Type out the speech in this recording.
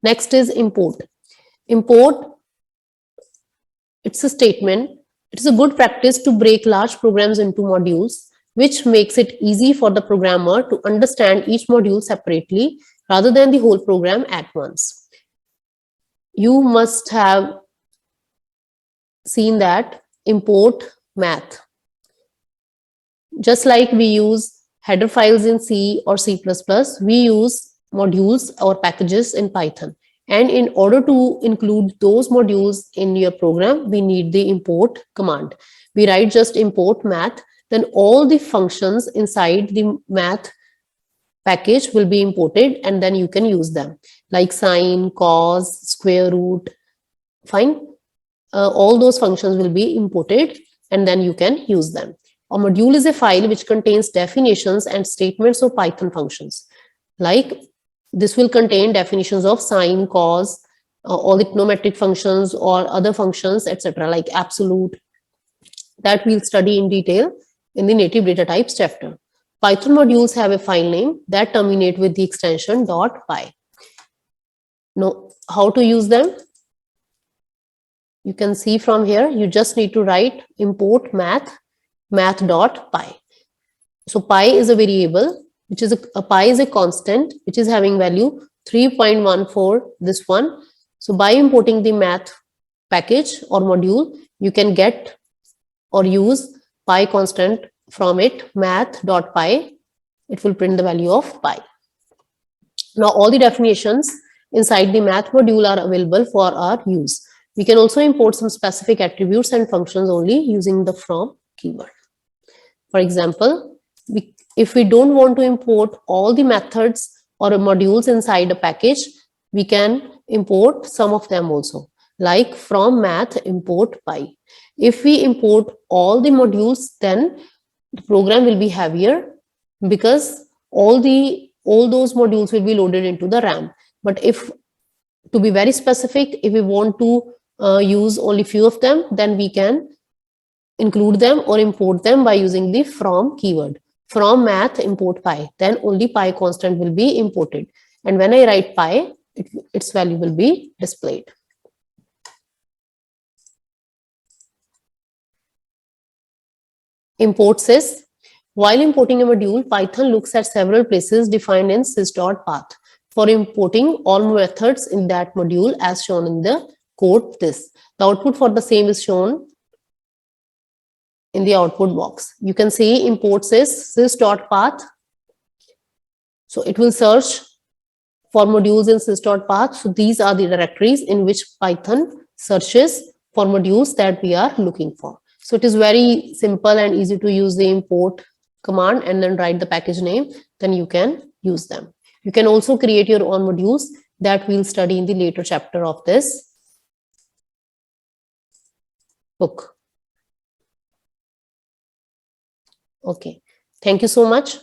Next is import. Import, it's a statement. It's a good practice to break large programs into modules, which makes it easy for the programmer to understand each module separately rather than the whole program at once. You must have seen that import math. Just like we use header files in C or C++, we use modules or packages in Python. And in order to include those modules in your program, we need the import command. We write just import math, then all the functions inside the math package will be imported, and then you can use them, like sine, cos, square root, fine. All those functions will be imported, and then you can use them. A module is a file which contains definitions and statements of Python functions. Like this will contain definitions of sine, cos, all the trigonometric functions or other functions, etc., like absolute, that we'll study in detail in the native data types chapter. Python modules have a file name that terminate with the extension .py. Now, how to use them? You can see from here, you just need to write import math.py. So pi is a variable, which is a pi is a constant, which is having value 3.14, this one. So by importing the math package or module, you can get or use pi constant from it, math.py. It will print the value of pi. Now all the definitions inside the math module are available for our use. We can also import some specific attributes and functions only using the from keyword. For example, if we don't want to import all the methods or modules inside a package, we can import some of them also, like from math import pi. If we import all the modules, then the program will be heavier because all those modules will be loaded into the RAM. But if, to be very specific, if we want to use only few of them, then we can include them or import them by using the from keyword. From math import pi, then only pi constant will be imported. And when I write pi, its value will be displayed. Import sys. While importing a module, Python looks at several places defined in sys.path for importing all methods in that module as shown in the code this. The output for the same is shown in the output box. You can see import sys.path. So it will search for modules in sys.path. So these are the directories in which Python searches for modules that we are looking for. So it is very simple and easy to use the import command and then write the package name. Then you can use them. You can also create your own modules that we'll study in the later chapter of this book. Okay, thank you so much.